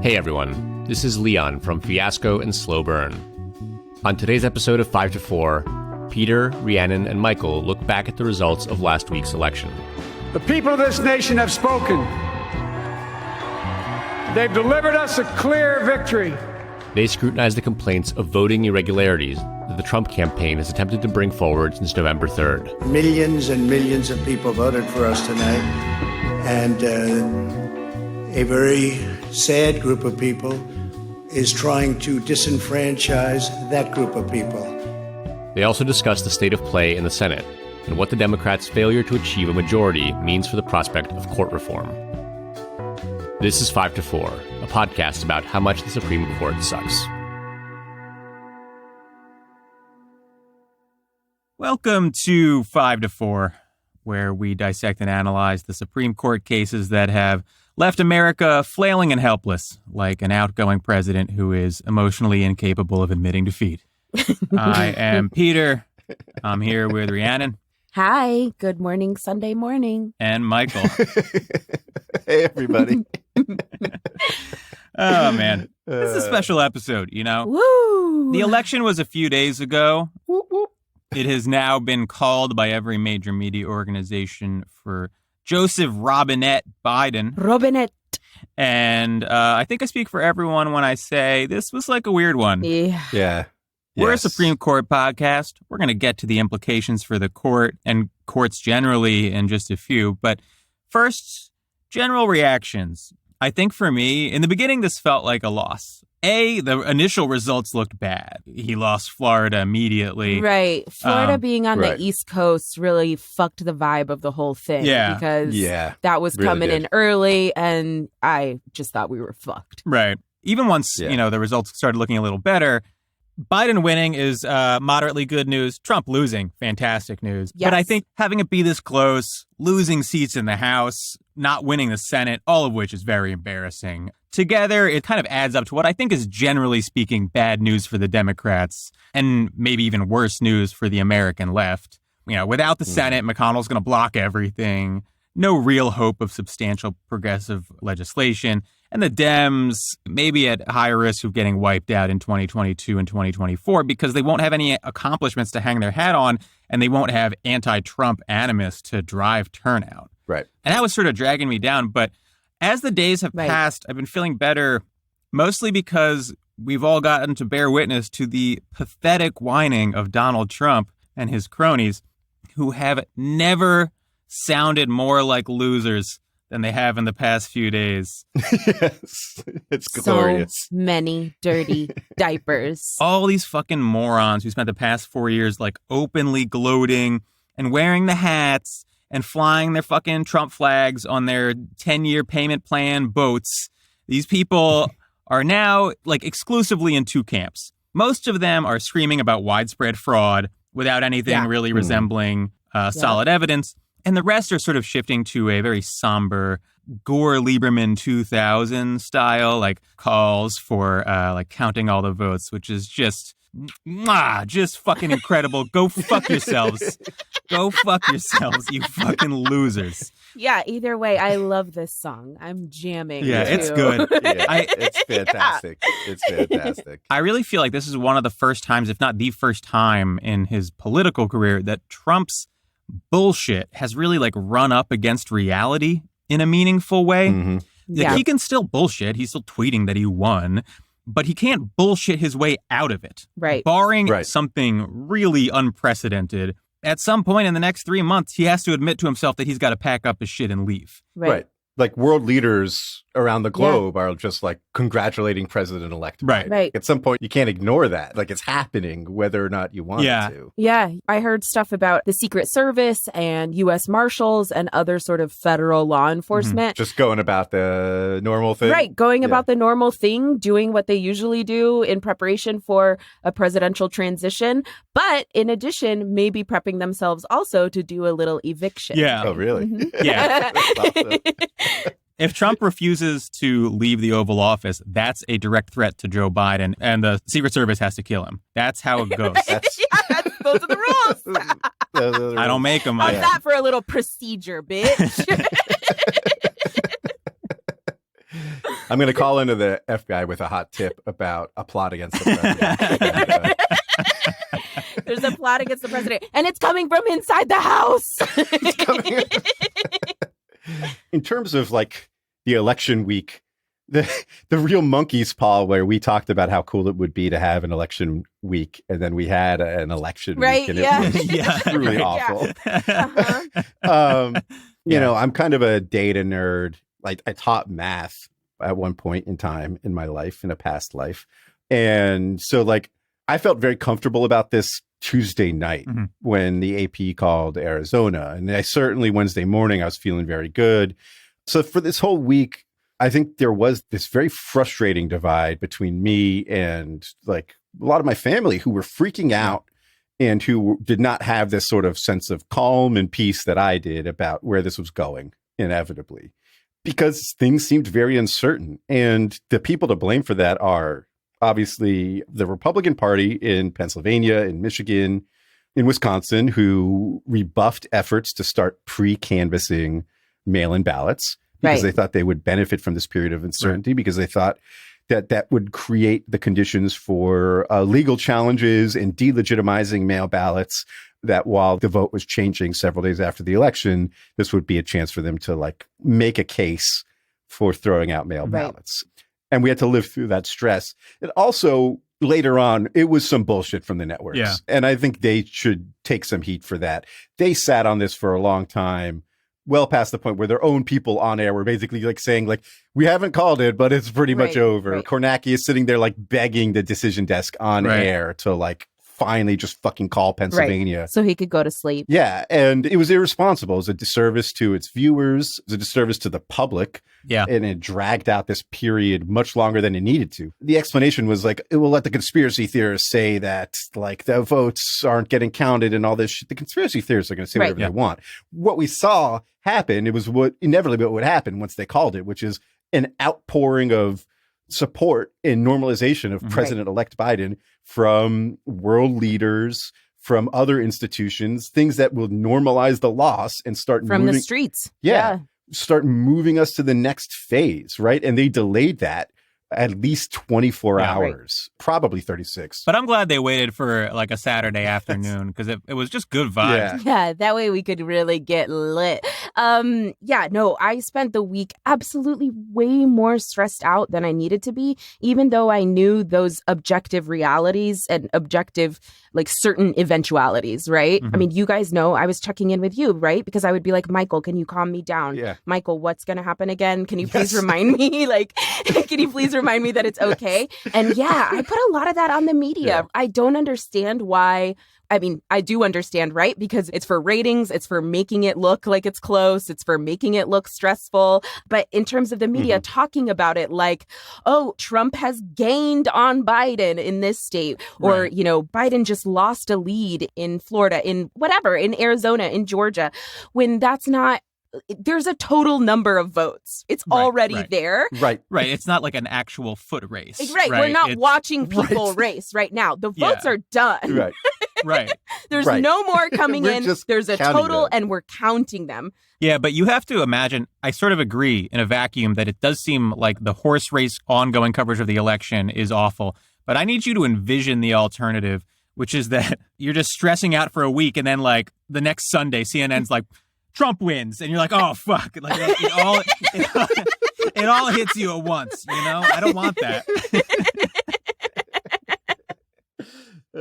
Hey everyone, this is Leon from Fiasco and Slow Burn. On today's episode of 5 to 4, Peter, Rhiannon, and Michael look back at the results of last week's election. The people of this nation have spoken. They've delivered us a clear victory. They scrutinize the complaints of voting irregularities that the Trump campaign has attempted to bring forward since November 3rd. Millions and millions of people voted for us tonight, and a very sad group of people is trying to disenfranchise that group of people. They also discuss the state of play in the Senate and what the Democrats' failure to achieve a majority means for the prospect of court reform. This is 5 to 4, a podcast about how much the Supreme Court sucks. Welcome to 5 to 4, where we dissect and analyze the Supreme Court cases that have left America flailing and helpless, like an outgoing president who is emotionally incapable of admitting defeat. I am Peter. I'm here with Rhiannon. Hi, good morning, Sunday morning. And Michael. Hey, everybody. Oh, man. This is a special episode, you know? Woo! The election was a few days ago. Whoop, whoop. It has now been called by every major media organization for Joseph Robinette Biden. Robinette. And I think I speak for everyone when I say this was like a weird one. Yeah. We're Yes. a Supreme Court podcast. We're going to get to the implications for the court and courts generally in just a few. But first, general reactions. I think for me, in the beginning, this felt like a loss. The initial results looked bad. He lost Florida immediately. Right. Florida being on right. the East Coast really fucked the vibe of the whole thing. Yeah. Because that was really coming did. in early, and I just thought we were fucked. Right. Even once, the results started looking a little better, Biden winning is moderately good news. Trump losing, fantastic news. Yes. But I think having it be this close, losing seats in the House, not winning the Senate, all of which is very embarrassing. Together, it kind of adds up to what I think is, generally speaking, bad news for the Democrats and maybe even worse news for the American left. You know, without the Senate, McConnell's going to block everything. No real hope of substantial progressive legislation. And the Dems may be at higher risk of getting wiped out in 2022 and 2024 because they won't have any accomplishments to hang their hat on, and they won't have anti-Trump animus to drive turnout. Right. And that was sort of dragging me down. But as the days have passed, I've been feeling better, mostly because we've all gotten to bear witness to the pathetic whining of Donald Trump and his cronies, who have never sounded more like losers than they have in the past few days. Yes. It's glorious. So many dirty diapers. All these fucking morons who spent the past 4 years like openly gloating and wearing the hats and flying their fucking Trump flags on their 10-year payment plan boats. These people are now like exclusively in two camps. Most of them are screaming about widespread fraud without anything really resembling solid evidence. And the rest are sort of shifting to a very somber Gore Lieberman 2000 style, like calls for like counting all the votes, which is just fucking incredible. Go fuck yourselves. Go fuck yourselves, you fucking losers. Yeah, either way, I love this song. I'm jamming. Yeah, too. it's good. It's fantastic. It's fantastic. I really feel like this is one of the first times, if not the first time in his political career, that Trump's bullshit has really like run up against reality in a meaningful way. Mm-hmm. Like, he can still bullshit. He's still tweeting that he won, but he can't bullshit his way out of it. Right. Barring something really unprecedented, at some point in the next 3 months, he has to admit to himself that he's got to pack up his shit and leave. Right. Like world leaders around the globe are just like congratulating President-elect Biden. Right. At some point, you can't ignore that. Like it's happening whether or not you want it to. Yeah. I heard stuff about the Secret Service and U.S. Marshals and other sort of federal law enforcement. Just going about the normal thing. Right. Going about the normal thing, doing what they usually do in preparation for a presidential transition. But in addition, maybe prepping themselves also to do a little eviction. Yeah. Oh, really? Mm-hmm. Yeah. That's awesome. If Trump refuses to leave the Oval Office, that's a direct threat to Joe Biden, and the Secret Service has to kill him. That's how it goes. Those are the rules. I don't make them. How's that for a little procedure, bitch? I'm going to call into the FBI with a hot tip about a plot against the president. There's a plot against the president, and it's coming from inside the house. In terms of like the election week, the real monkey's paw where we talked about how cool it would be to have an election week, and then we had an election week, and it was truly awful. You know, I'm kind of a data nerd. Like I taught math at one point in time in my life, in a past life. And so like I felt very comfortable about this Tuesday night when the AP called Arizona. And I certainly Wednesday morning, I was feeling very good. So for this whole week, I think there was this very frustrating divide between me and like a lot of my family who were freaking out and who did not have this sort of sense of calm and peace that I did about where this was going inevitably, because things seemed very uncertain. And the people to blame for that are obviously the Republican Party in Pennsylvania, in Michigan, in Wisconsin, who rebuffed efforts to start pre-canvassing mail-in ballots because they thought they would benefit from this period of uncertainty, because they thought that that would create the conditions for legal challenges and delegitimizing mail ballots, that while the vote was changing several days after the election, this would be a chance for them to like make a case for throwing out mail ballots. And we had to live through that stress. And also later on, it was some bullshit from the networks. Yeah. And I think they should take some heat for that. They sat on this for a long time, well past the point where their own people on air were basically like saying like, we haven't called it, but it's pretty much over. Kornacki is sitting there like begging the decision desk on air to like finally just fucking call Pennsylvania. So he could go to sleep. Yeah. And it was irresponsible. It was a disservice to its viewers. It was a disservice to the public. Yeah. And it dragged out this period much longer than it needed to. The explanation was like, it will let the conspiracy theorists say that like the votes aren't getting counted and all this shit. The conspiracy theorists are going to say whatever they want. What we saw happen, it was what inevitably what would happen once they called it, which is an outpouring of support and normalization of President-elect Biden from world leaders, from other institutions, things that will normalize the loss and start from moving, the streets. Start moving us to the next phase, right? And they delayed that at least 24 hours, probably 36. But I'm glad they waited for like a Saturday afternoon, because it was just good vibes. Yeah, that way we could really get lit. I spent the week absolutely way more stressed out than I needed to be, even though I knew those objective realities and objective, like certain eventualities, right? I mean, you guys know I was checking in with you, right? Because I would be like, Michael, can you calm me down? Yeah. Michael, what's going to happen again? Can you please remind me? Like, can you please remind me that it's okay? And I put a lot of that on the media. I don't understand why. I mean, I do understand, right? Because it's for ratings, it's for making it look like it's close, it's for making it look stressful. But in terms of the media talking about it like, oh, Trump has gained on Biden in this state, or, you know, Biden just lost a lead in Florida, in whatever, in Arizona, in Georgia, when that's not. There's a total number of votes. It's already there. Right. It's not like an actual foot race. Right. We're not watching people race right now. The votes are done. Right. There's no more coming in. There's a total and we're counting them. Yeah, but you have to imagine, I sort of agree in a vacuum that it does seem like the horse race ongoing coverage of the election is awful. But I need you to envision the alternative, which is that you're just stressing out for a week and then like the next Sunday, CNN's like, Trump wins, and you're like, oh, fuck. Like, it all hits you at once, you know? I don't want that.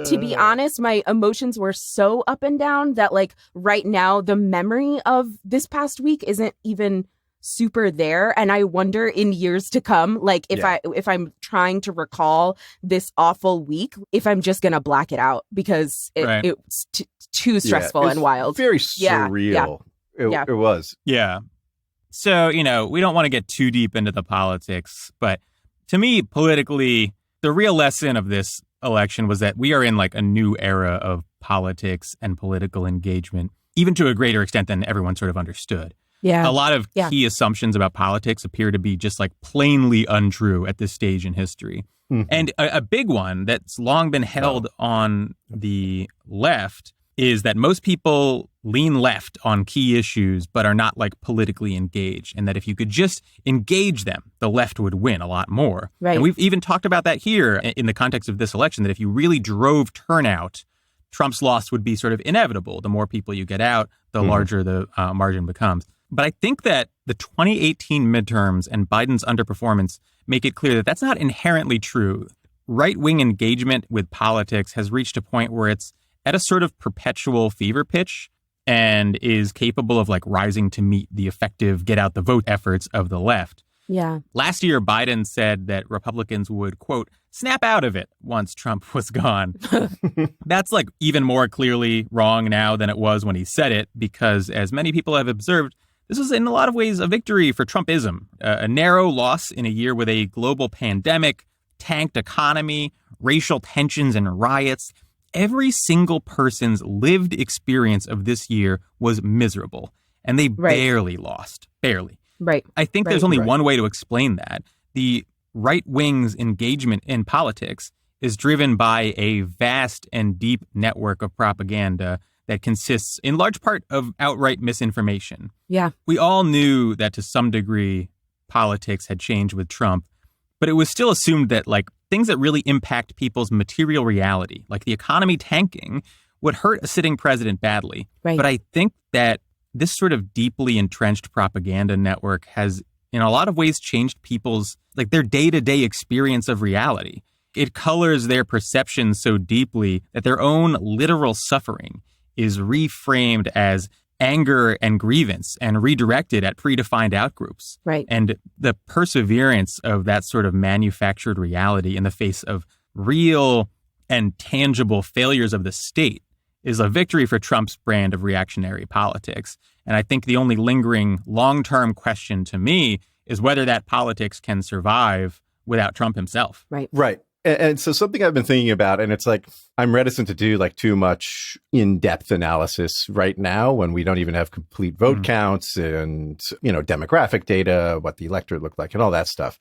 To be honest, my emotions were so up and down that, like, right now, the memory of this past week isn't even super there. And I wonder in years to come, like, if I'm trying to recall this awful week, if I'm just going to black it out because it's too stressful and wild. Very surreal. It was. Yeah. So, you know, we don't want to get too deep into the politics, but to me, politically, the real lesson of this election was that we are in like a new era of politics and political engagement, even to a greater extent than everyone sort of understood. Yeah. A lot of key assumptions about politics appear to be just like plainly untrue at this stage in history. And a big one that's long been held on the left is that most people lean left on key issues, but are not like politically engaged. And that if you could just engage them, the left would win a lot more. Right. And we've even talked about that here in the context of this election, that if you really drove turnout, Trump's loss would be sort of inevitable. The more people you get out, the larger the margin becomes. But I think that the 2018 midterms and Biden's underperformance make it clear that that's not inherently true. Right-wing engagement with politics has reached a point where it's at a sort of perpetual fever pitch and is capable of like rising to meet the effective get out the vote efforts of the left. Yeah. Last year, Biden said that Republicans would, quote, snap out of it once Trump was gone. That's like even more clearly wrong now than it was when he said it, because as many people have observed, this was in a lot of ways a victory for Trumpism, a narrow loss in a year with a global pandemic, tanked economy, racial tensions and riots. Every single person's lived experience of this year was miserable, and they barely lost. Barely. Right. I think there's only one way to explain that. The right wing's engagement in politics is driven by a vast and deep network of propaganda that consists in large part of outright misinformation. Yeah. We all knew that to some degree politics had changed with Trump, but it was still assumed that like things that really impact people's material reality, like the economy tanking, would hurt a sitting president badly. Right. But I think that this sort of deeply entrenched propaganda network has, in a lot of ways, changed people's, like their day-to-day experience of reality. It colors their perception so deeply that their own literal suffering is reframed as anger and grievance and redirected at predefined outgroups. Right. And the perseverance of that sort of manufactured reality in the face of real and tangible failures of the state is a victory for Trump's brand of reactionary politics. And I think the only lingering long-term question to me is whether that politics can survive without Trump himself. Right. Right. And so something I've been thinking about, and it's like, I'm reticent to do like too much in-depth analysis right now when we don't even have complete vote counts and, you know, demographic data, what the electorate looked like and all that stuff.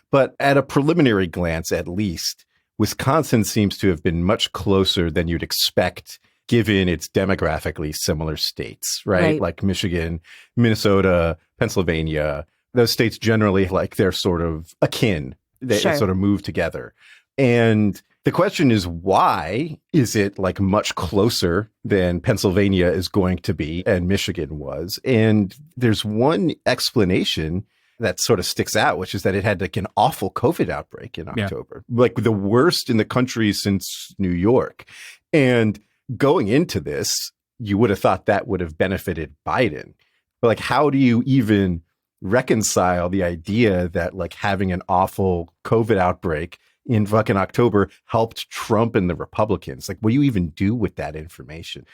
But at a preliminary glance, at least, Wisconsin seems to have been much closer than you'd expect given its demographically similar states, right? Like Michigan, Minnesota, Pennsylvania, those states generally like they're sort of akin. They sort of move together. And the question is, why is it like much closer than Pennsylvania is going to be and Michigan was? And there's one explanation that sort of sticks out, which is that it had like an awful COVID outbreak in October, like the worst in the country since New York. And going into this, you would have thought that would have benefited Biden. But like, how do you even reconcile the idea that like having an awful COVID outbreak in fucking October helped Trump and the Republicans? Like, what do you even do with that information?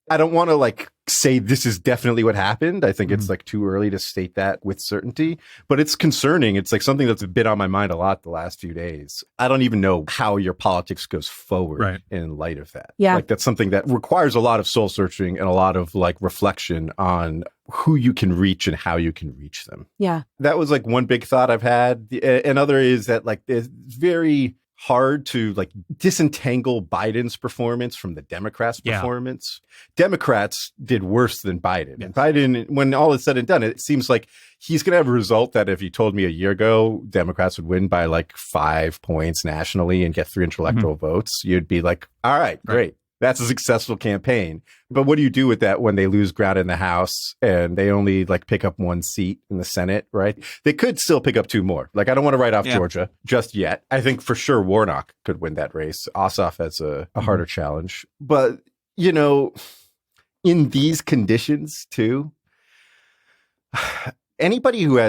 I don't want to like say this is definitely what happened. I think it's like too early to state that with certainty, but it's concerning. It's like something that's been on my mind a lot the last few days. I don't even know how your politics goes forward in light of that. Yeah. Like that's something that requires a lot of soul searching and a lot of like reflection on who you can reach and how you can reach them. Yeah. That was like one big thought I've had. Another is that like it's very hard to like disentangle Biden's performance from the Democrats' performance. Democrats did worse than Biden. And Biden, when all is said and done, it seems like he's going to have a result that if you told me a year ago, Democrats would win by like 5 points nationally and get 300 electoral votes, you'd be like, all right, great. That's a successful campaign. But what do you do with that when they lose ground in the House and they only like pick up 1 seat in the Senate, right? They could still pick up 2 more. Like, I don't want to write off Georgia just yet. I think for sure Warnock could win that race. Ossoff has a harder challenge. But, you know, in these conditions too, anybody who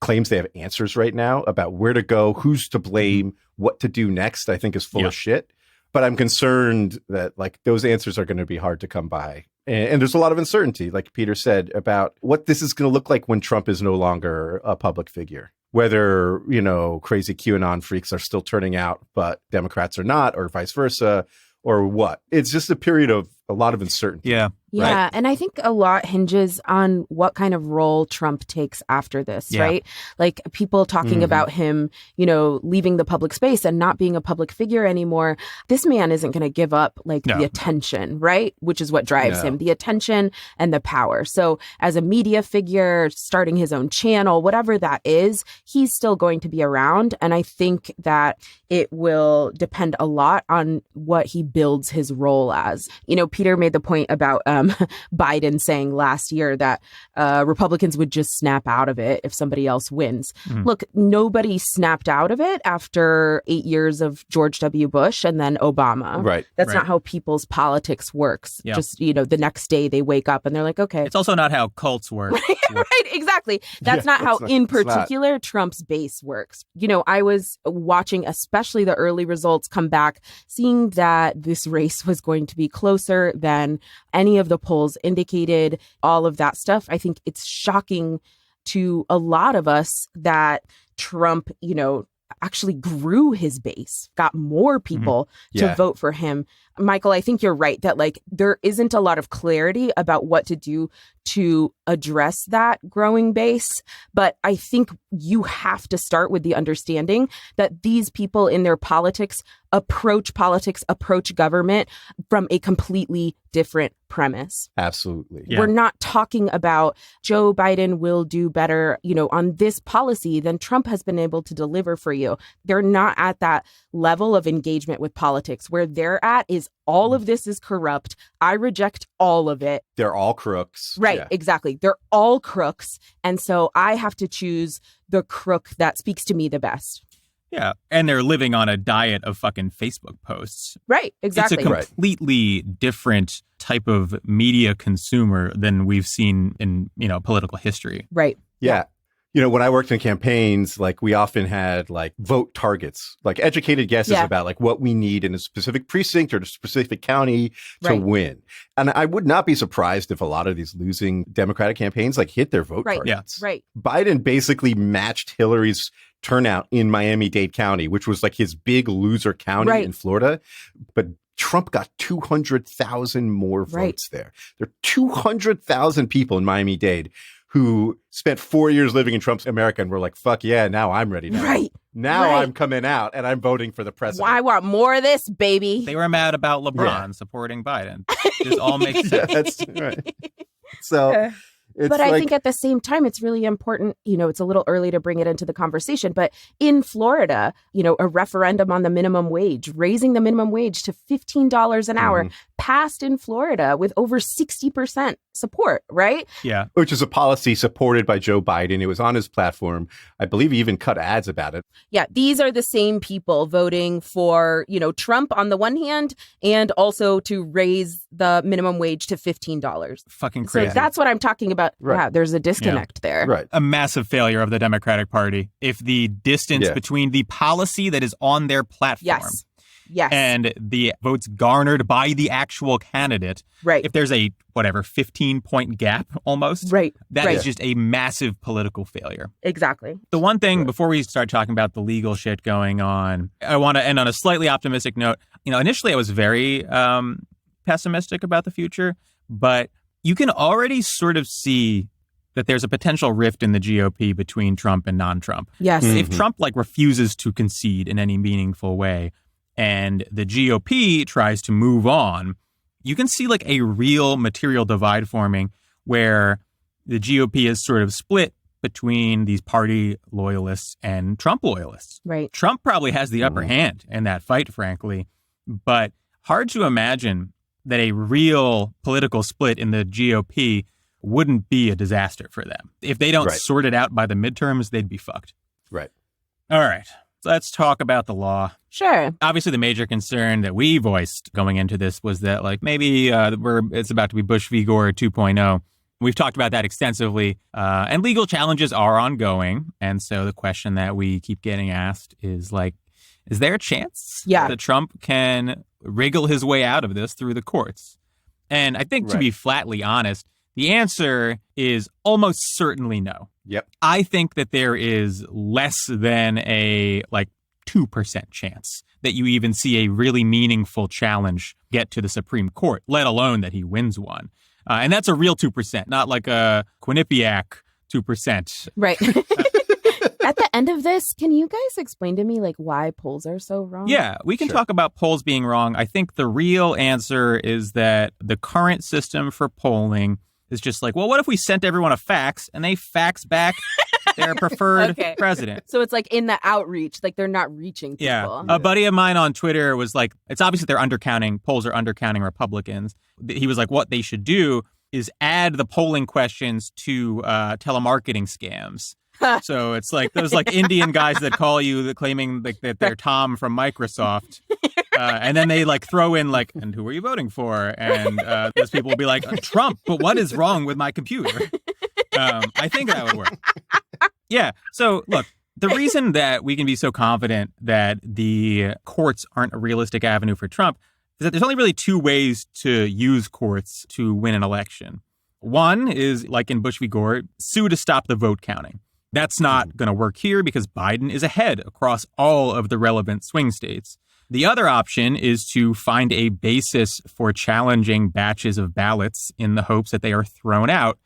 claims they have answers right now about where to go, who's to blame, what to do next, I think is full of shit. But I'm concerned that like those answers are going to be hard to come by. And there's a lot of uncertainty, like Peter said, about what this is going to look like when Trump is no longer a public figure. Whether, you know, crazy QAnon freaks are still turning out, but Democrats are not, or vice versa, or what. It's just a period of a lot of uncertainty. Yeah. Yeah, right? and I think a lot hinges on what kind of role Trump takes after this, right? Like people talking about him, leaving the public space and not being a public figure anymore. This man isn't going to give up the attention, right? Which is what drives him, the attention and the power. So as a media figure, starting his own channel, whatever that is, he's still going to be around. And I think that it will depend a lot on what he builds his role as. Peter made the point about Biden saying last year that Republicans would just snap out of it if somebody else wins. Look, nobody snapped out of it after 8 years of George W. Bush and then Obama. Right. That's not how people's politics works. Yeah. Just, the next day they wake up and they're like, okay. It's also not how cults work. Right, exactly. That's not how, in particular, Trump's base works. I was watching, especially the early results come back, seeing that this race was going to be closer than any of the polls indicated, all of that stuff. I think it's shocking to a lot of us that Trump, actually grew his base, got more people to vote for him. Michael, I think you're right that there isn't a lot of clarity about what to do to address that growing base. But I think you have to start with the understanding that these people in their politics, approach government from a completely different premise. Absolutely. Yeah. We're not talking about Joe Biden will do better, on this policy than Trump has been able to deliver for you. They're not at that level of engagement with politics. Where they're at is all of this is corrupt. I reject all of it. They're all crooks. Right, Yeah. exactly. They're all crooks. And so I have to choose the crook that speaks to me the best. Yeah. And they're living on a diet of fucking Facebook posts. Right, exactly. It's a completely different type of media consumer than we've seen in, political history. Right. Yeah. When I worked in campaigns, we often had vote targets, educated guesses about what we need in a specific precinct or a specific county to win. And I would not be surprised if a lot of these losing Democratic campaigns hit their vote targets. Yeah. Right. Biden basically matched Hillary's turnout in Miami-Dade County, which was his big loser county in Florida. But Trump got 200,000 more votes there. There are 200,000 people in Miami-Dade who spent 4 years living in Trump's America and were like, fuck yeah, now I'm ready now. Right. Now I'm coming out and I'm voting for the president. I want more of this, baby. They were mad about LeBron supporting Biden. This all makes sense. That's right. So but I think at the same time, it's really important, it's a little early to bring it into the conversation, but in Florida, a referendum on the minimum wage, raising the minimum wage to $15 an hour, passed in Florida with over 60% support, right? Yeah. Which is a policy supported by Joe Biden. It was on his platform. I believe he even cut ads about it. Yeah, these are the same people voting for, Trump on the one hand, and also to raise the minimum wage to $15. Fucking crazy. So that's what I'm talking about. Right. Wow, there's a disconnect there. Right. A massive failure of the Democratic Party. If the distance between the policy that is on their platform Yes. and the votes garnered by the actual candidate, right. if there's a 15-point gap almost, that is just a massive political failure. Exactly. The one thing before we start talking about the legal shit going on, I want to end on a slightly optimistic note. Initially I was very pessimistic about the future, but you can already sort of see that there's a potential rift in the GOP between Trump and non-Trump. Yes. If Trump refuses to concede in any meaningful way and the GOP tries to move on, you can see a real material divide forming where the GOP is sort of split between these party loyalists and Trump loyalists. Right. Trump probably has the upper hand in that fight, frankly, but hard to imagine that a real political split in the GOP wouldn't be a disaster for them. If they don't sort it out by the midterms, they'd be fucked. Right. All right. So let's talk about the law. Sure. Obviously, the major concern that we voiced going into this was that maybe it's about to be Bush v. Gore 2.0. We've talked about that extensively, and legal challenges are ongoing. And so the question that we keep getting asked is is there a chance that Trump can wriggle his way out of this through the courts? And I think to be flatly honest, the answer is almost certainly no. Yep. I think that there is less than a 2% chance that you even see a really meaningful challenge get to the Supreme Court, let alone that he wins one. And that's a real 2%, not like a Quinnipiac 2%. Right. At the end of this, can you guys explain to me like why polls are so wrong? Yeah, we can talk about polls being wrong. I think the real answer is that the current system for polling is just like, well, what if we sent everyone a fax and they fax back their preferred president? So it's like in the outreach, like they're not reaching people. Yeah. A buddy of mine on Twitter was like, it's obvious that they're undercounting, polls are undercounting Republicans. He was like, what they should do is add the polling questions to telemarketing scams. So it's like those like Indian guys that call you that claiming like that they're Tom from Microsoft. And then they like throw in like, and who are you voting for? And those people will be like, Trump, but what is wrong with my computer? I think that would work. Yeah. So look, the reason that we can be so confident that the courts aren't a realistic avenue for Trump is that there's only really two ways to use courts to win an election. One is, like in Bush v. Gore, sue to stop the vote counting. That's not going to work here because Biden is ahead across all of the relevant swing states. The other option is to find a basis for challenging batches of ballots in the hopes that they are thrown out.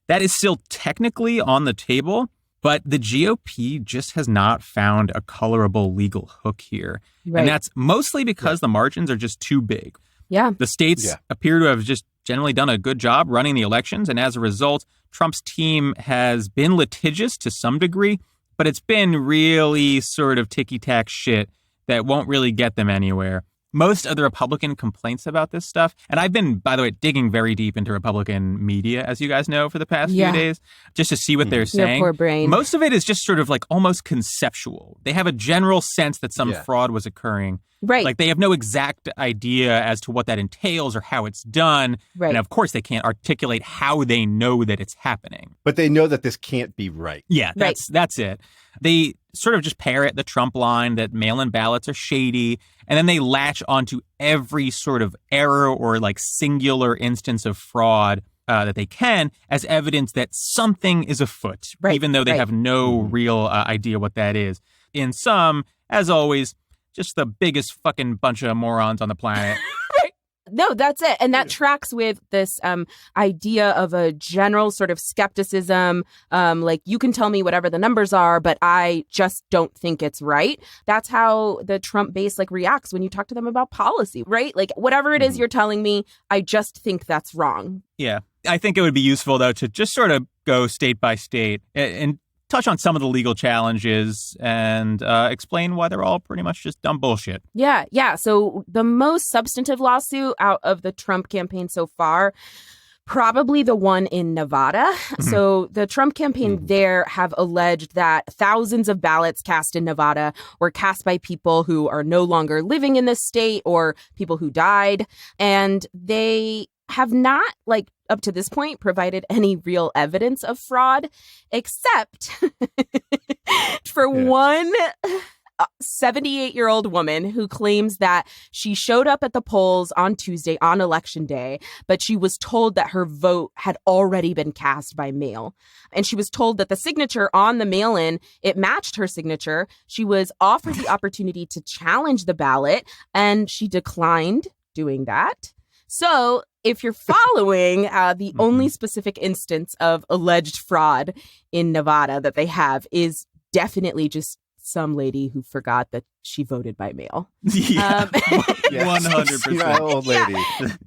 That is still technically on the table, but the GOP just has not found a colorable legal hook here. Right. And that's mostly because the margins are just too big. Yeah. The states appear to have just generally done a good job running the elections. And as a result, Trump's team has been litigious to some degree, but it's been really sort of ticky-tack shit that won't really get them anywhere. Most of the Republican complaints about this stuff, and I've been, by the way, digging very deep into Republican media, as you guys know, for the past few days, just to see what they're saying. Your poor brain. Most of it is just sort of like almost conceptual. They have a general sense that some fraud was occurring. Right. Like they have no exact idea as to what that entails or how it's done. Right. And of course, they can't articulate how they know that it's happening. But they know that this can't be right. Yeah, that's it. They sort of just parrot the Trump line that mail-in ballots are shady, and then they latch onto every sort of error or like singular instance of fraud that they can as evidence that something is afoot, even though they have no real idea what that is. In sum, as always, just the biggest fucking bunch of morons on the planet. No, that's it. And that tracks with this idea of a general sort of skepticism. Like, you can tell me whatever the numbers are, but I just don't think it's right. That's how the Trump base like reacts when you talk to them about policy, right? Like, whatever it is you're telling me, I just think that's wrong. Yeah. I think it would be useful, though, to just sort of go state by state and touch on some of the legal challenges and explain why they're all pretty much just dumb bullshit. Yeah. So the most substantive lawsuit out of the Trump campaign so far, probably the one in Nevada. Mm-hmm. So the Trump campaign there have alleged that thousands of ballots cast in Nevada were cast by people who are no longer living in the state or people who died. And they have not, like, up to this point, provided any real evidence of fraud, except for one 78-year-old woman who claims that she showed up at the polls on Tuesday on Election Day, but she was told that her vote had already been cast by mail. And she was told that the signature on the mail-in, it matched her signature. She was offered the opportunity to challenge the ballot, and she declined doing that. So if you're following, the only specific instance of alleged fraud in Nevada that they have is definitely just some lady who forgot that she voted by mail. Yeah, 100%. Old lady.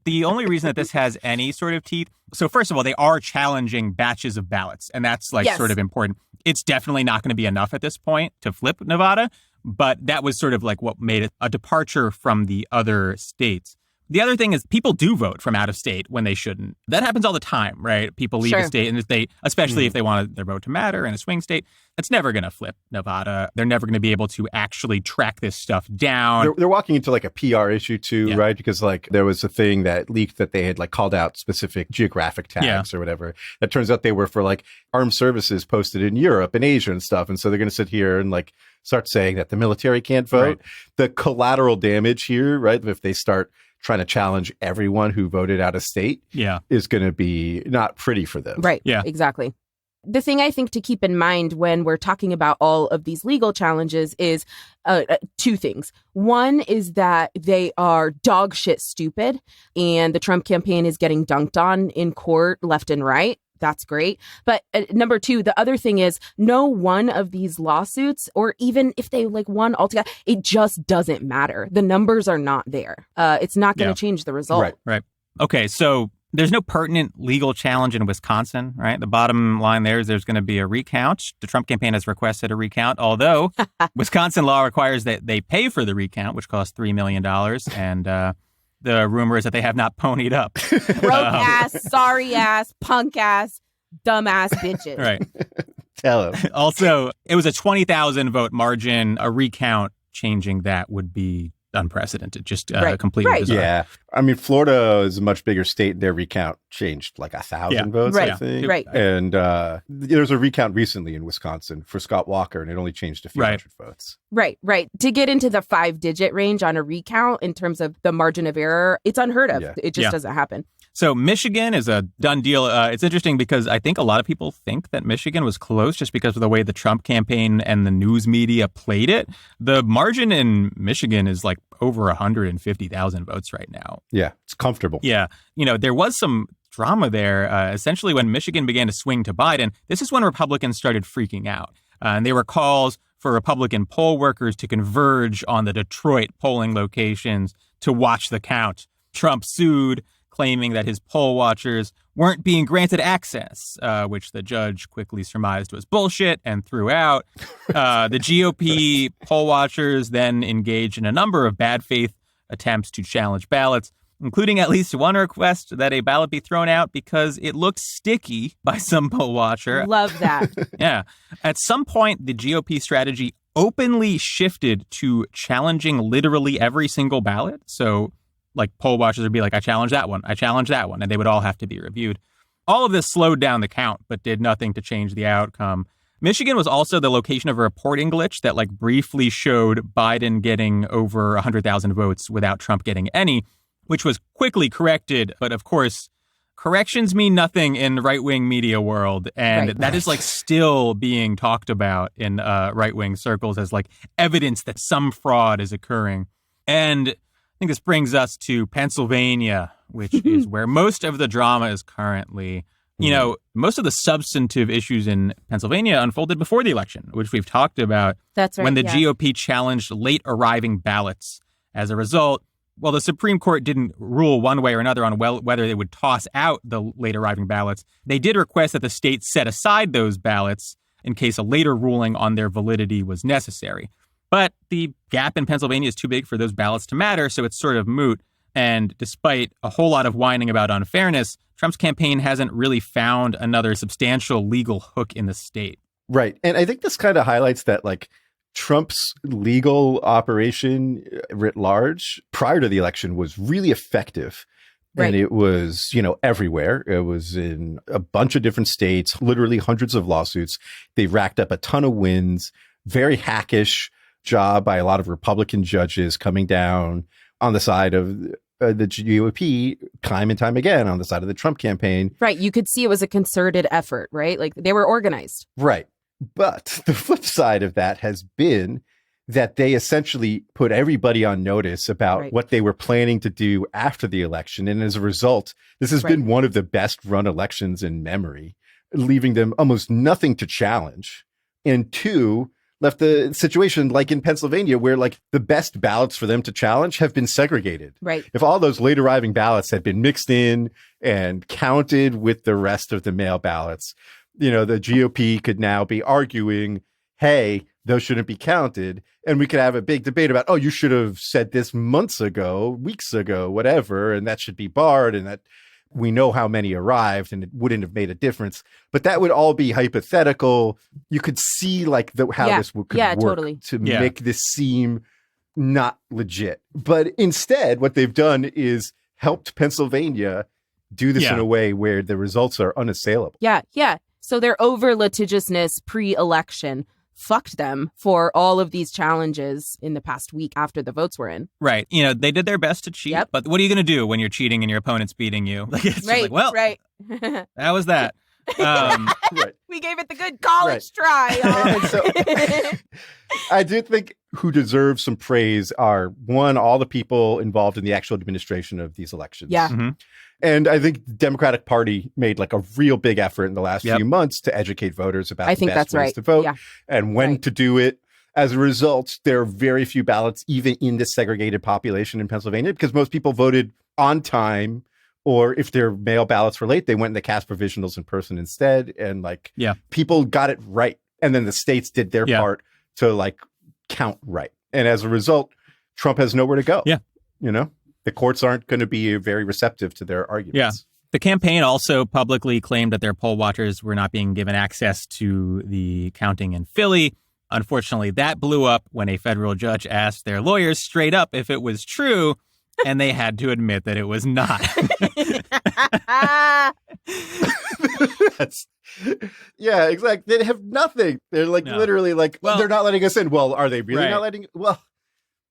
The only reason that this has any sort of teeth, so first of all, they are challenging batches of ballots, and that's like sort of important. It's definitely not going to be enough at this point to flip Nevada, but that was sort of like what made it a departure from the other states. The other thing is people do vote from out of state when they shouldn't. That happens all the time, right? People leave a state, and if they, especially if they want their vote to matter in a swing state, it's never going to flip Nevada. They're never going to be able to actually track this stuff down. They're walking into like a PR issue too, right? Because like there was a thing that leaked that they had like called out specific geographic tags or whatever. It turns out they were for like armed services posted in Europe and Asia and stuff. And so they're going to sit here and like start saying that the military can't vote. Right. The collateral damage here, right? If they start trying to challenge everyone who voted out of state is going to be not pretty for them. Right. Yeah, exactly. The thing I think to keep in mind when we're talking about all of these legal challenges is two things. One is that they are dog shit stupid, and the Trump campaign is getting dunked on in court left and right. That's great. But number two, the other thing is no one of these lawsuits, or even if they won altogether, it just doesn't matter. The numbers are not there. It's not going to change the result. Right. Okay, so there's no pertinent legal challenge in Wisconsin, right? The bottom line there is there's going to be a recount. The Trump campaign has requested a recount, although Wisconsin law requires that they pay for the recount, which costs $3 million. And the rumor is that they have not ponied up. Broke ass, sorry ass, punk ass, dumb ass bitches. Right. Tell him. Also, it was a 20,000 vote margin. A recount changing that would be unprecedented, just completely bizarre. Yeah. I mean, Florida is a much bigger state. Their recount changed 1,000 votes, I think. Right. And there was a recount recently in Wisconsin for Scott Walker, and it only changed a few hundred votes. Right. To get into the 5-digit range on a recount in terms of the margin of error, it's unheard of. Yeah. It just doesn't happen. So Michigan is a done deal. It's interesting because I think a lot of people think that Michigan was close just because of the way the Trump campaign and the news media played it. The margin in Michigan is over 150,000 votes right now. Yeah, it's comfortable. Yeah. There was some drama there. Essentially, when Michigan began to swing to Biden, this is when Republicans started freaking out. And there were calls for Republican poll workers to converge on the Detroit polling locations to watch the count. Trump sued, claiming that his poll watchers weren't being granted access, which the judge quickly surmised was bullshit and threw out. The GOP poll watchers then engaged in a number of bad faith attempts to challenge ballots, including at least one request that a ballot be thrown out because it looked sticky by some poll watcher. Love that. Yeah. At some point, the GOP strategy openly shifted to challenging literally every single ballot. So poll watchers would be I challenge that one, I challenge that one, and they would all have to be reviewed. All of this slowed down the count, but did nothing to change the outcome. Michigan was also the location of a reporting glitch that briefly showed Biden getting over 100,000 votes without Trump getting any, which was quickly corrected. But of course, corrections mean nothing in right-wing media world. And that is still being talked about in right-wing circles as evidence that some fraud is occurring. And I think this brings us to Pennsylvania, which is where most of the drama is currently. Most of the substantive issues in Pennsylvania unfolded before the election, which we've talked about. That's right. When the GOP challenged late arriving ballots. As a result, the Supreme Court didn't rule one way or another on whether they would toss out the late arriving ballots. They did request that the state set aside those ballots in case a later ruling on their validity was necessary. But the gap in Pennsylvania is too big for those ballots to matter, so it's sort of moot. And despite a whole lot of whining about unfairness, Trump's campaign hasn't really found another substantial legal hook in the state. Right. And I think this kind of highlights that Trump's legal operation writ large prior to the election was really effective. Right. And it was, everywhere. It was in a bunch of different states, literally hundreds of lawsuits. They racked up a ton of wins, very hackish job by a lot of Republican judges coming down on the side of the GOP time and time again, on the side of the Trump campaign. Right. You could see it was a concerted effort, right? They were organized. Right. But the flip side of that has been that they essentially put everybody on notice about what they were planning to do after the election. And as a result, this has been one of the best run elections in memory, leaving them almost nothing to challenge. And two, left the situation like in Pennsylvania where the best ballots for them to challenge have been segregated. Right. If all those late arriving ballots had been mixed in and counted with the rest of the mail ballots, the GOP could now be arguing, hey, those shouldn't be counted. And we could have a big debate about, you should have said this months ago, weeks ago, whatever, and that should be barred, and that we know how many arrived and it wouldn't have made a difference. But that would all be hypothetical. You could see how this could work totally. to make this seem not legit. But instead, what they've done is helped Pennsylvania do this in a way where the results are unassailable. Yeah. So their over litigiousness pre-election fucked them for all of these challenges in the past week after the votes were in. Right. They did their best to cheat, but what are you going to do when you're cheating and your opponent's beating you? It's right. That was that. Right. We gave it the good college try. And so, I do think who deserves some praise are, one, all the people involved in the actual administration of these elections. Yeah. Mm-hmm. And I think the Democratic Party made like a real big effort in the last few months to educate voters about the best ways to vote and when to do it. As a result, there are very few ballots even in the segregated population in Pennsylvania because most people voted on time, or if their mail ballots were late, they went and they cast provisionals in person instead. And like people got it right. And then the states did their part to like count right. And as a result, Trump has nowhere to go. Yeah. You know? The courts aren't going to be very receptive to their arguments. Yeah. The campaign also publicly claimed that their poll watchers were not being given access to the counting in Philly. Unfortunately, that blew up when a federal judge asked their lawyers straight up if it was true, and they had to admit that it was not. Yeah, exactly. They have nothing. They're like literally like, well, they're not letting us in. Well, are they really not letting? Well,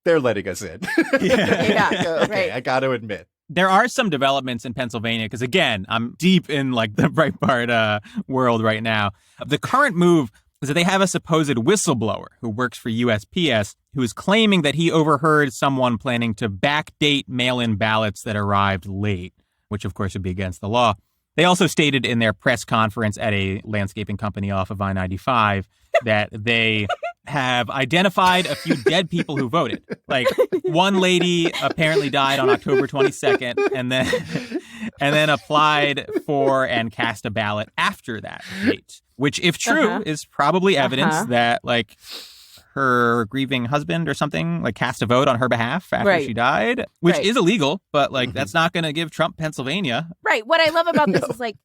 they're letting us in. Okay, I got to admit. There are some developments in Pennsylvania because, again, I'm deep in like the Breitbart world right now. The current move is that they have a supposed whistleblower who works for USPS who is claiming that he overheard someone planning to backdate mail-in ballots that arrived late, which, of course, would be against the law. They also stated in their press conference at a landscaping company off of I-95 that they have identified a few dead people who voted. Like one lady apparently died on October 22nd and then applied for and cast a ballot after that date, which, if true, is probably evidence that like her grieving husband or something like cast a vote on her behalf after she died, which is illegal, but like that's not going to give Trump Pennsylvania. Right. What I love about this is like,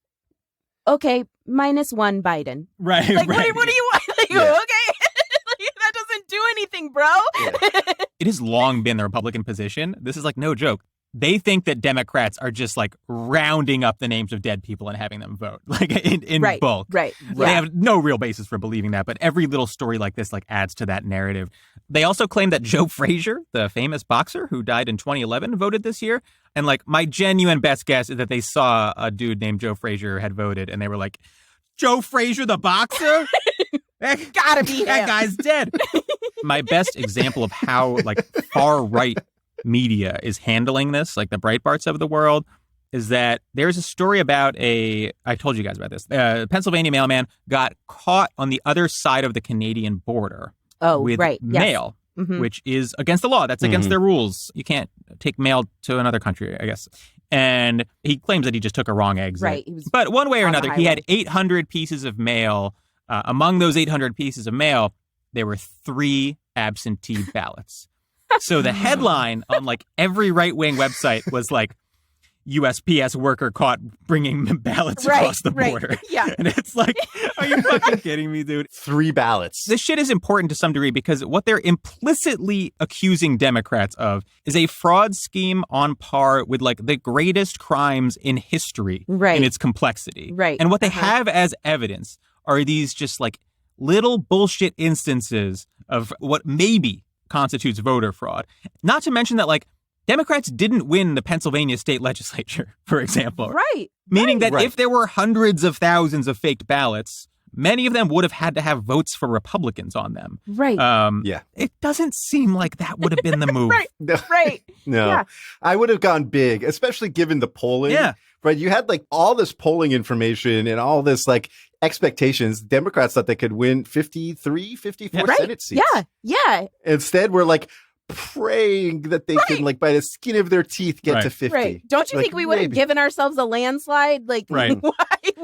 okay, -1 Biden. Right. Like, right. what do you want? Like, okay. Like, that doesn't do anything, bro. It has long been the Republican position. This is like no joke. They think that Democrats are just like rounding up the names of dead people and having them vote like in bulk. Right. They have no real basis for believing that, but every little story like this like adds to that narrative. They also claim that Joe Frazier, the famous boxer who died in 2011, voted this year. And like my genuine best guess is that they saw a dude named Joe Frazier had voted and they were like, Joe Frazier, the boxer? Gotta be him. That guy's dead. My best example of how like far right media is handling this, like the Breitbarts of the world, is that there's a story about I told you guys about this. Pennsylvania mailman got caught on the other side of the Canadian border with mail, which is against the law. That's against their rules. You can't take mail to another country, I guess. And he claims that he just took a wrong exit. Right. But one way or another, he had 800 pieces of mail. Among those 800 pieces of mail, there were 3 absentee ballots. So the headline on like every right-wing website was like, USPS worker caught bringing ballots across the border. Yeah. And it's like, are you fucking kidding me, dude? 3 ballots. This shit is important to some degree because what they're implicitly accusing Democrats of is a fraud scheme on par with like the greatest crimes in history in its complexity. Right. And what they have as evidence are these just like little bullshit instances of what maybe constitutes voter fraud. Not to mention that like Democrats didn't win the Pennsylvania state legislature, for example. Right. Meaning that if there were hundreds of thousands of faked ballots, many of them would have had to have votes for Republicans on them. Right. It doesn't seem like that would have been the move. Right. No. Yeah. I would have gone big, especially given the polling. Yeah. Right. You had like all this polling information and all this like expectations. Democrats thought they could win 53, 54 Senate seats. Yeah. Instead, we're like praying that they can, like, by the skin of their teeth, get to 50. Right. Don't you like, think we would have given ourselves a landslide? Like, why?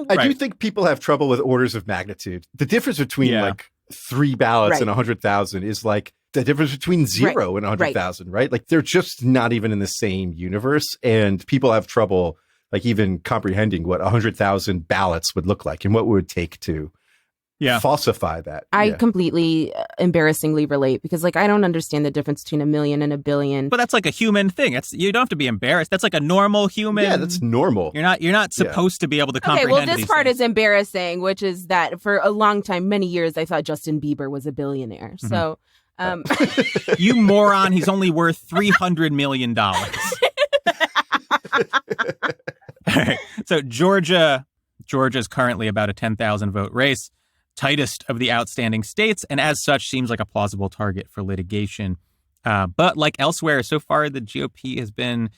I do think people have trouble with orders of magnitude. The difference between like 3 ballots and 100,000 is like the difference between 0 and 100,000, right? Like they're just not even in the same universe. And people have trouble like even comprehending what 100,000 ballots would look like and what it would take to falsify that. I completely embarrassingly relate because like I don't understand the difference between 1 million and 1 billion. But that's like a human thing. You don't have to be embarrassed. That's like a normal human. Yeah, that's normal. You're not supposed to be able to comprehend. Okay, well, this part is embarrassing, which is that for a long time, many years, I thought Justin Bieber was a billionaire. So, you moron! He's only worth $300 million. All right. So Georgia Georgia is currently about a 10,000 vote race, tightest of the outstanding states, and as such seems like a plausible target for litigation. But like elsewhere, so far the GOP has been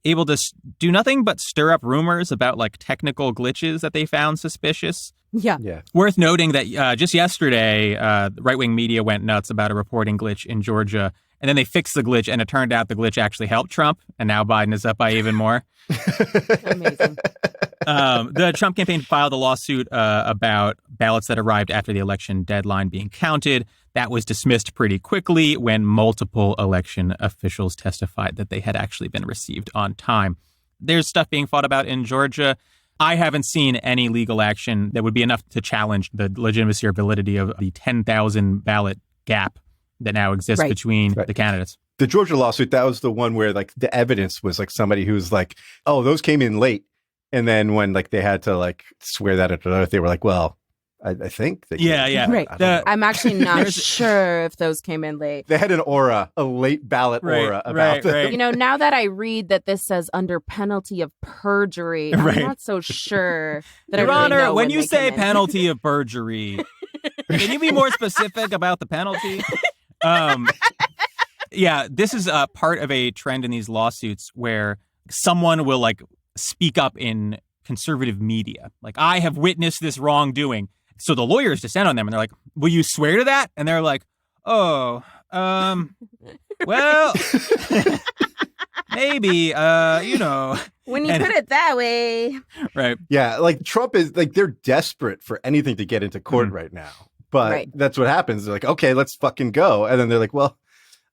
able to do nothing but stir up rumors about like technical glitches that they found suspicious. Yeah. Worth noting that just yesterday, right-wing media went nuts about a reporting glitch in Georgia, and then they fixed the glitch, and it turned out the glitch actually helped Trump, and now Biden is up by even more. Amazing. The Trump campaign filed a lawsuit about ballots that arrived after the election deadline being counted. That was dismissed pretty quickly when multiple election officials testified that they had actually been received on time. There's stuff being fought about in Georgia. I haven't seen any legal action that would be enough to challenge the legitimacy or validity of the 10,000 ballot gap that now exists between the candidates. The Georgia lawsuit, that was the one where like the evidence was like somebody who's like, oh, those came in late. And then when like they had to like swear that at another, they were like, well, I think that. Yeah. Right. I'm actually not sure if those came in late. They had an aura, a late ballot aura about them. Right. You know, now that I read that this says under penalty of perjury, I'm not so sure that Your I really Honor, know when you they say come in. penalty of perjury, can you be more specific about the penalty? Yeah, this is part of a trend in these lawsuits where someone will like speak up in conservative media. Like, I have witnessed this wrongdoing. So the lawyers descend on them and they're like, will you swear to that? And they're like, oh, well, maybe, you know. When you put it that way. Right. Yeah, like Trump is like, they're desperate for anything to get into court right now. But that's what happens. They're like, okay, let's fucking go. And then they're like, well,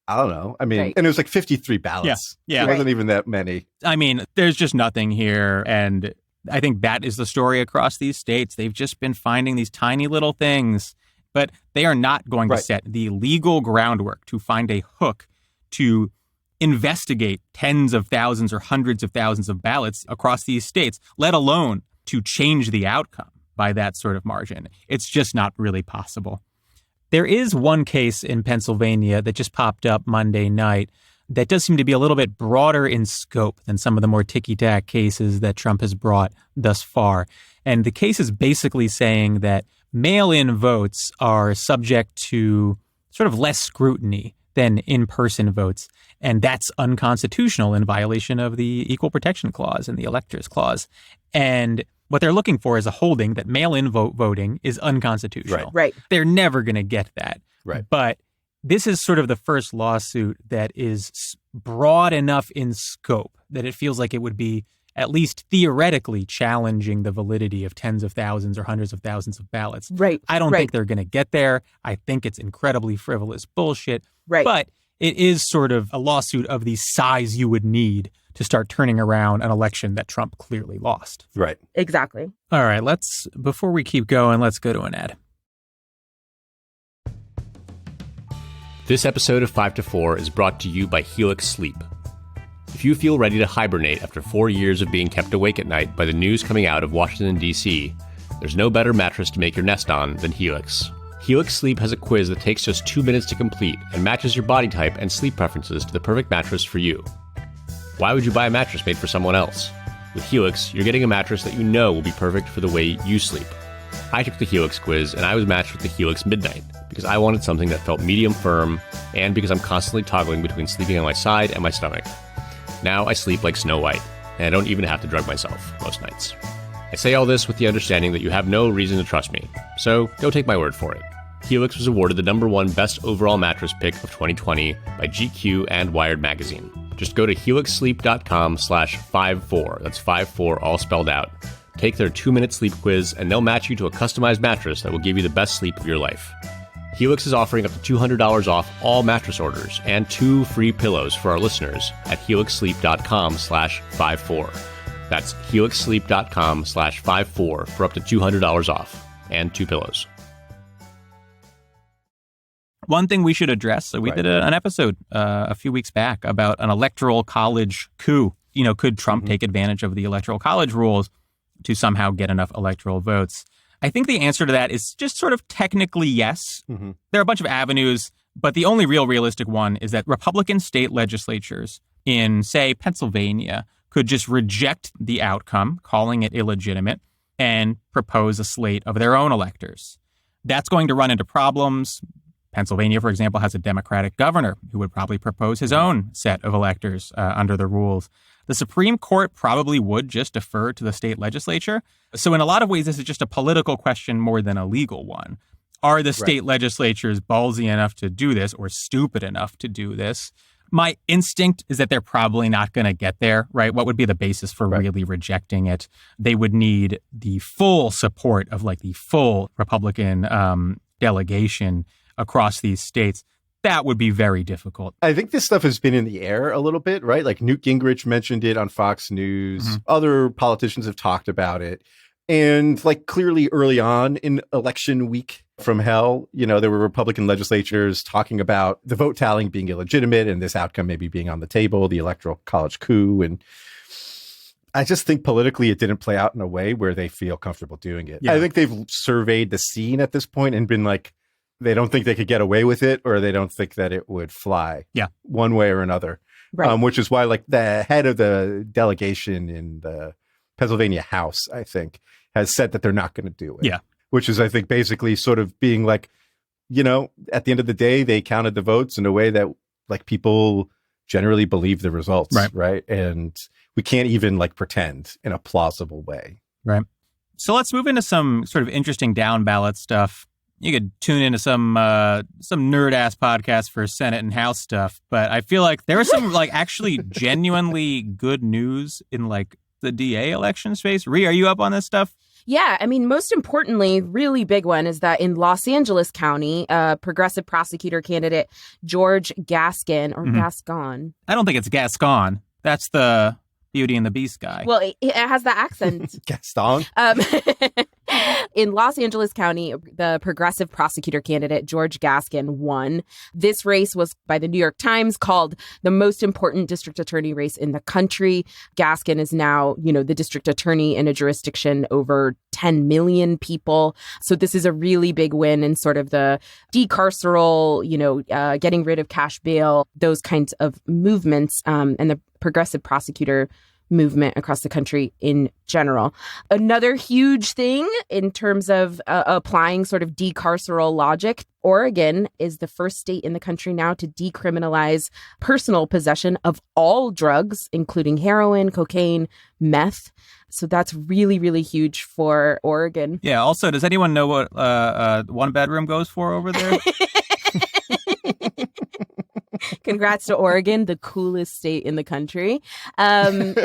I don't know. I mean, and it was like 53 ballots. Yeah. It wasn't even that many. I mean, there's just nothing here. And I think that is the story across these states. They've just been finding these tiny little things, but they are not going to set the legal groundwork to find a hook to investigate tens of thousands or hundreds of thousands of ballots across these states, let alone to change the outcome by that sort of margin. It's just not really possible. There is one case in Pennsylvania that just popped up Monday night that does seem to be a little bit broader in scope than some of the more ticky-tack cases that Trump has brought thus far. And the case is basically saying that mail-in votes are subject to sort of less scrutiny than in-person votes. And that's unconstitutional in violation of the Equal Protection Clause and the Electors Clause. And what they're looking for is a holding that mail-in voting is unconstitutional. Right. They're never going to get that. Right. But this is sort of the first lawsuit that is broad enough in scope that it feels like it would be at least theoretically challenging the validity of tens of thousands or hundreds of thousands of ballots. Right. I don't think they're going to get there. I think it's incredibly frivolous bullshit. Right. But it is sort of a lawsuit of the size you would need to start turning around an election that Trump clearly lost. Right. Exactly. All right, before we keep going, let's go to an ad. This episode of 5 to 4 is brought to you by Helix Sleep. If you feel ready to hibernate after 4 years of being kept awake at night by the news coming out of Washington, D.C., there's no better mattress to make your nest on than Helix. Helix Sleep has a quiz that takes just 2 minutes to complete and matches your body type and sleep preferences to the perfect mattress for you. Why would you buy a mattress made for someone else? With Helix, you're getting a mattress that you know will be perfect for the way you sleep. I took the Helix quiz and I was matched with the Helix Midnight because I wanted something that felt medium firm and because I'm constantly toggling between sleeping on my side and my stomach. Now I sleep like Snow White, and I don't even have to drug myself most nights. I say all this with the understanding that you have no reason to trust me, so go take my word for it. Helix was awarded the #1 best overall mattress pick of 2020 by GQ and Wired magazine. Just go to helixsleep.com/54. That's 54 all spelled out. Take their 2-minute sleep quiz, and they'll match you to a customized mattress that will give you the best sleep of your life. Helix is offering up to $200 off all mattress orders and 2 free pillows for our listeners at helixsleep.com/54. That's helixsleep.com/54 for up to $200 off and 2 pillows. One thing we should address, so we did an episode a few weeks back about an electoral college coup. You know, could Trump take advantage of the electoral college rules to somehow get enough electoral votes? I think the answer to that is just sort of technically yes. There are a bunch of avenues, but the only realistic one is that Republican state legislatures in, say, Pennsylvania could just reject the outcome, calling it illegitimate, and propose a slate of their own electors. That's going to run into problems. Pennsylvania, for example, has a Democratic governor who would probably propose his own set of electors under the rules. The Supreme Court probably would just defer to the state legislature. So in a lot of ways, this is just a political question more than a legal one. Are the state legislatures ballsy enough to do this or stupid enough to do this? My instinct is that they're probably not going to get there, right? What would be the basis for really rejecting it? They would need the full support of like the full Republican delegation across these states. That would be very difficult. I think this stuff has been in the air a little bit, right? Like Newt Gingrich mentioned it on Fox News. Other politicians have talked about it. And like clearly early on in election week from hell, you know, there were Republican legislatures talking about the vote tallying being illegitimate and this outcome maybe being on the table, the Electoral College coup. And I just think politically it didn't play out in a way where they feel comfortable doing it. Yeah. I think they've surveyed the scene at this point and been like, they don't think they could get away with it or they don't think that it would fly one way or another. Right. Which is why like the head of the delegation in the Pennsylvania House, I think, has said that they're not going to do it. Yeah. Which is, I think, basically sort of being like, you know, at the end of the day, they counted the votes in a way that like people generally believe the results. Right. And we can't even like pretend in a plausible way. Right. So let's move into some sort of interesting down ballot stuff. You could tune into some nerd ass podcasts for Senate and House stuff, but I feel like there was some like actually genuinely good news in like the DA election space. Rhea, are you up on this stuff? Yeah, I mean, most importantly, really big one is that in Los Angeles County, progressive prosecutor candidate George Gascon or Gascon. I don't think it's Gascon. That's the Beauty and the Beast guy. Well, it has the accent. Gaston. In Los Angeles County, the progressive prosecutor candidate George Gascon won. This race was by the New York Times called the most important district attorney race in the country. Gascon is now, you know, the district attorney in a jurisdiction over 10 million people. So this is a really big win in sort of the decarceral, you know, getting rid of cash bail, those kinds of movements, and the progressive prosecutor movement across the country in general. Another huge thing in terms of applying sort of decarceral logic, Oregon is the first state in the country now to decriminalize personal possession of all drugs, including heroin, cocaine, meth. So that's really, really huge for Oregon. Yeah. Also, does anyone know what one bedroom goes for over there? Congrats to Oregon, the coolest state in the country. And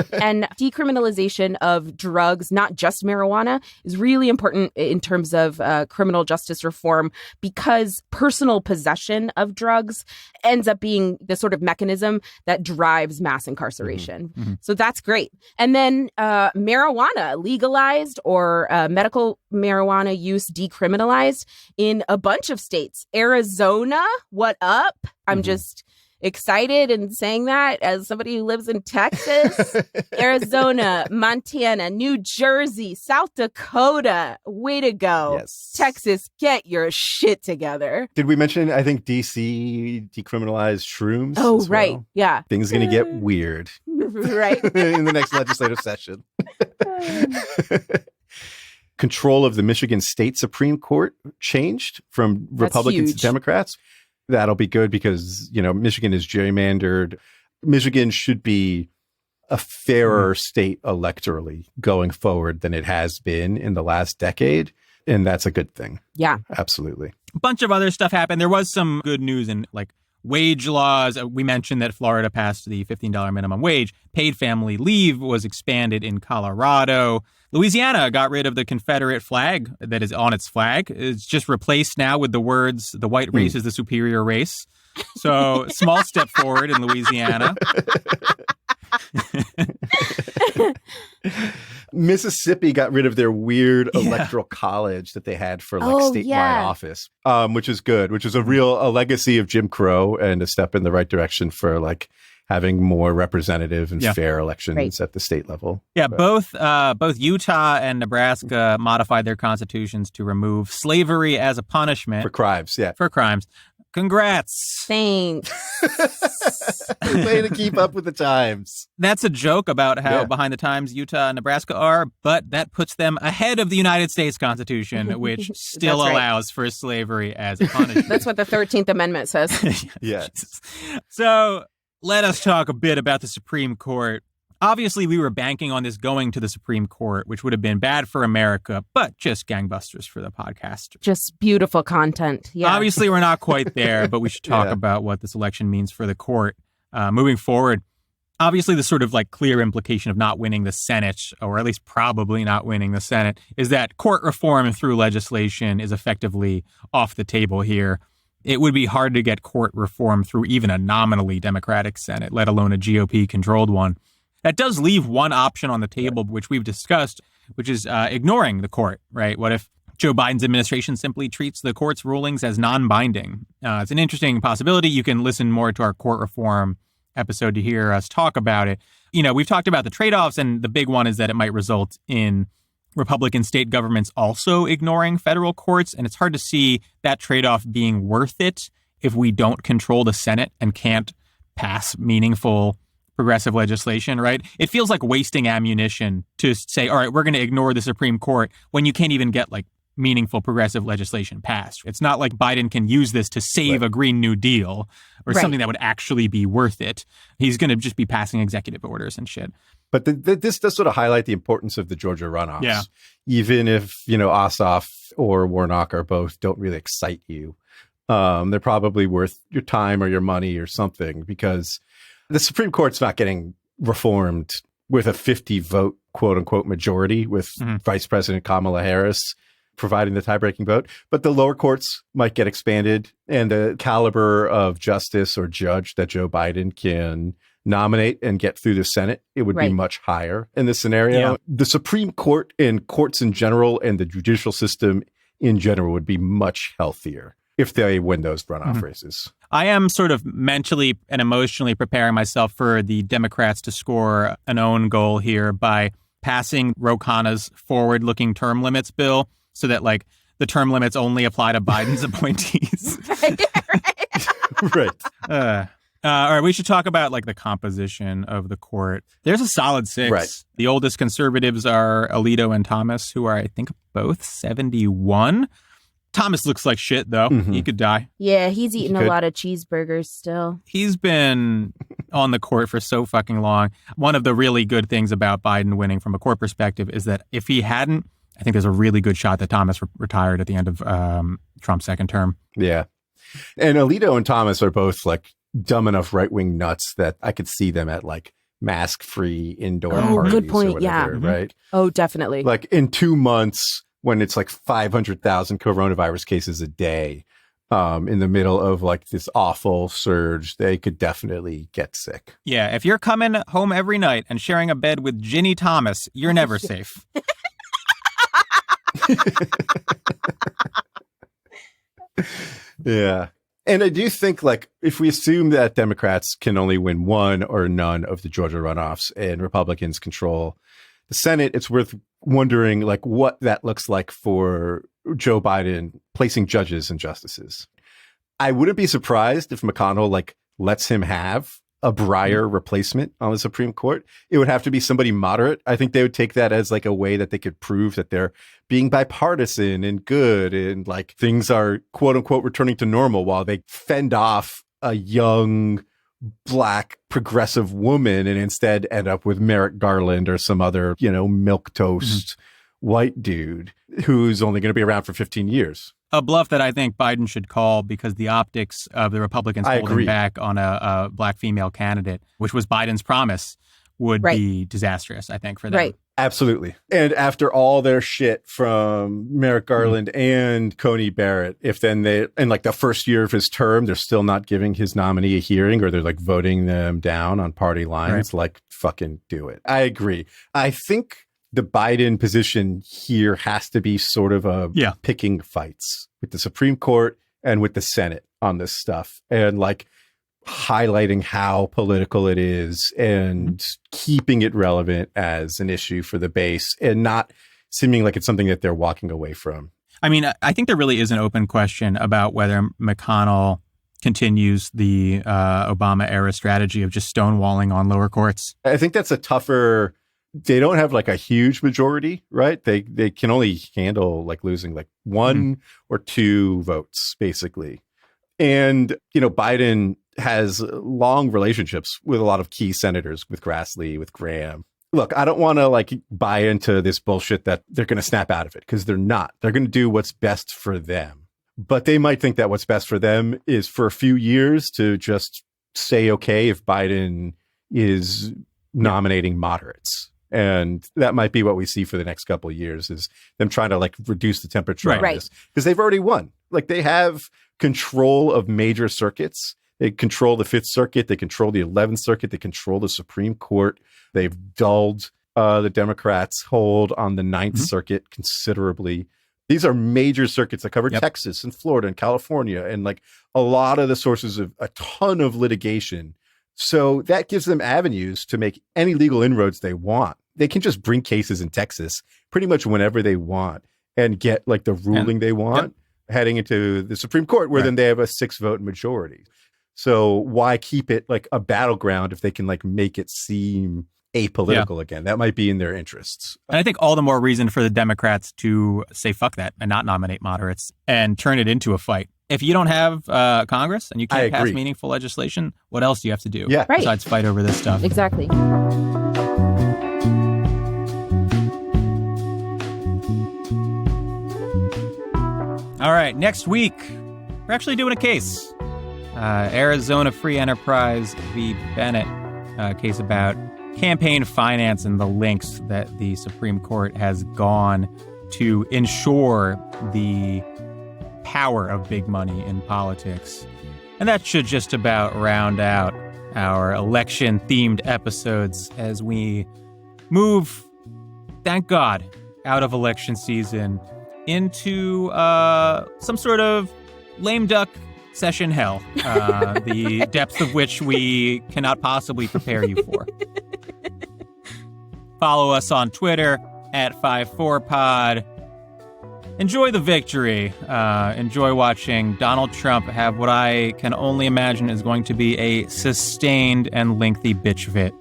decriminalization of drugs, not just marijuana, is really important in terms of criminal justice reform because personal possession of drugs ends up being the sort of mechanism that drives mass incarceration. So that's great. And then marijuana legalized or medical marijuana use decriminalized in a bunch of states. Arizona, what up? I'm just excited and saying that as somebody who lives in Texas. Arizona, Montana, New Jersey, South Dakota. Way to go. Yes. Texas, get your shit together. Did we mention, I think, DC decriminalized shrooms? Oh, right. Well? Yeah. Things are going to get weird. Right. In the next legislative session. Control of the Michigan State Supreme Court changed from Republicans to Democrats. That'll be good because, you know, Michigan is gerrymandered. Michigan should be a fairer state electorally going forward than it has been in the last decade. And that's a good thing. Yeah, absolutely. A bunch of other stuff happened. There was some good news in like wage laws. We mentioned that Florida passed the $15 minimum wage. Paid family leave was expanded in Colorado. Louisiana got rid of the Confederate flag that is on its flag. It's just replaced now with the words, the white race is the superior race. So small step forward in Louisiana. Mississippi got rid of their weird electoral college that they had for like statewide office, which is good, which is a legacy of Jim Crow and a step in the right direction for like having more representative and fair elections at the state level. Yeah, both Utah and Nebraska modified their constitutions to remove slavery as a punishment. For crimes, For crimes. Congrats. Thanks. Way to keep up with the times. That's a joke about how behind the times Utah and Nebraska are, but that puts them ahead of the United States Constitution, which still allows for slavery as a punishment. That's what the 13th Amendment says. Yes. So let us talk a bit about the Supreme Court. Obviously, we were banking on this going to the Supreme Court, which would have been bad for America, but just gangbusters for the podcast. Just beautiful content. Yeah. Obviously, we're not quite there, but we should talk about what this election means for the court moving forward. Obviously, the sort of like clear implication of not winning the Senate, or at least probably not winning the Senate, is that court reform through legislation is effectively off the table here. It would be hard to get court reform through even a nominally Democratic Senate, let alone a GOP-controlled one. That does leave one option on the table, which we've discussed, which is ignoring the court, right? What if Joe Biden's administration simply treats the court's rulings as non-binding? It's an interesting possibility. You can listen more to our court reform episode to hear us talk about it. You know, we've talked about the trade-offs, and the big one is that it might result in Republican state governments also ignoring federal courts, and it's hard to see that trade-off being worth it if we don't control the Senate and can't pass meaningful progressive legislation, right? It feels like wasting ammunition to say, all right, we're going to ignore the Supreme Court when you can't even get like meaningful progressive legislation passed. It's not like Biden can use this to save a Green New Deal or something that would actually be worth it. He's going to just be passing executive orders and shit. But this does sort of highlight the importance of the Georgia runoffs. Yeah. Even if, you know, Ossoff or Warnock or both don't really excite you, they're probably worth your time or your money or something, because the Supreme Court's not getting reformed with a 50-vote, quote-unquote, majority with Vice President Kamala Harris providing the tie-breaking vote. But the lower courts might get expanded, and the caliber of justice or judge that Joe Biden can nominate and get through the Senate, it would be much higher in this scenario. Yeah. The Supreme Court and courts in general and the judicial system in general would be much healthier if they win those runoff races. I am sort of mentally and emotionally preparing myself for the Democrats to score an own goal here by passing Ro Khanna's forward-looking term limits bill so that, like, the term limits only apply to Biden's appointees. Right. All right, we should talk about, like, the composition of the court. There's a solid 6. Right. The oldest conservatives are Alito and Thomas, who are, I think, both 71. Thomas looks like shit, though. He could die. Yeah, he's eating a lot of cheeseburgers still. He's been on the court for so fucking long. One of the really good things about Biden winning from a court perspective is that if he hadn't, I think there's a really good shot that Thomas retired at the end of Trump's second term. Yeah. And Alito and Thomas are both like dumb enough right-wing nuts that I could see them at like mask-free indoor parties good point. or whatever, right? Oh, definitely. Like in 2 months, when it's like 500,000 coronavirus cases a day, in the middle of like this awful surge, they could definitely get sick. Yeah, if you're coming home every night and sharing a bed with Ginny Thomas, you're never safe. Yeah. And I do think, like, if we assume that Democrats can only win one or none of the Georgia runoffs and Republicans control the Senate, it's worth wondering, like, what that looks like for Joe Biden placing judges and justices. I wouldn't be surprised if McConnell, like, lets him have a Breyer replacement on the Supreme Court. It would have to be somebody moderate. I think they would take that as, like, a way that they could prove that they're being bipartisan and good and, like, things are, quote unquote, returning to normal while they fend off a young Black progressive woman and instead end up with Merrick Garland or some other, you know, milquetoast white dude who's only going to be around for 15 years. A bluff that I think Biden should call, because the optics of the Republicans holding back on a Black female candidate, which was Biden's promise, would be disastrous, I think, for them. Right. Absolutely. And after all their shit from Merrick Garland and Coney Barrett, if then they, in like the first year of his term, they're still not giving his nominee a hearing, or they're like voting them down on party lines, like, fucking do it. I agree. I think the Biden position here has to be sort of a picking fights with the Supreme Court and with the Senate on this stuff, and like highlighting how political it is and keeping it relevant as an issue for the base and not seeming like it's something that they're walking away from. I mean, I think there really is an open question about whether McConnell continues the Obama era strategy of just stonewalling on lower courts. I think that's a tougher. They don't have like a huge majority, right? They can only handle like losing like one or two votes, basically. And, Biden has long relationships with a lot of key senators, with Grassley, with Graham. Look, I don't want to like buy into this bullshit that they're going to snap out of it, because they're not. They're going to do what's best for them. But they might think that what's best for them is for a few years to just say, okay, if Biden is nominating moderates. And that might be what we see for the next couple of years, is them trying to like reduce the temperature on this, because they've already won. Like, they have control of major circuits. They control the Fifth Circuit. They control the 11th Circuit. They control the Supreme Court. They've dulled the Democrats' hold on the Ninth Circuit considerably. These are major circuits that cover Texas and Florida and California, and like a lot of the sources of a ton of litigation. So that gives them avenues to make any legal inroads they want. They can just bring cases in Texas pretty much whenever they want and get like the ruling they want heading into the Supreme Court, where then they have a 6-vote majority. So why keep it like a battleground if they can like make it seem apolitical again? That might be in their interests. And I think all the more reason for the Democrats to say fuck that and not nominate moderates and turn it into a fight. If you don't have Congress and you can't pass meaningful legislation, what else do you have to do besides fight over this stuff? Exactly. All right, next week, we're actually doing a case. Arizona Free Enterprise v. Bennett, case about campaign finance and the links that the Supreme Court has gone to ensure the power of big money in politics. And that should just about round out our election-themed episodes as we move, thank God, out of election season into some sort of lame duck session hell, the depths of which we cannot possibly prepare you for. Follow us on Twitter at 54pod. Enjoy the victory. Enjoy watching Donald Trump have what I can only imagine is going to be a sustained and lengthy bitch fit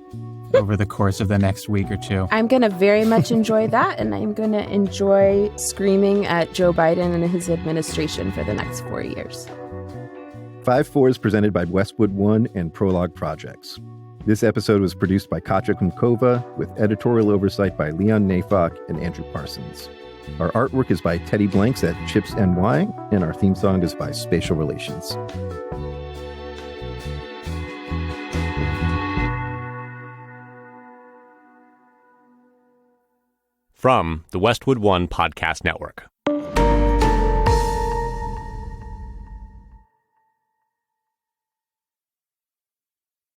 over the course of the next week or two. I'm going to very much enjoy that, and I'm going to enjoy screaming at Joe Biden and his administration for the next 4 years. 5-4 is presented by Westwood One and Prologue Projects. This episode was produced by Katja Kumkova with editorial oversight by Leon Nafok and Andrew Parsons. Our artwork is by Teddy Blanks at Chips NY, and our theme song is by Spatial Relations. From the Westwood One Podcast Network.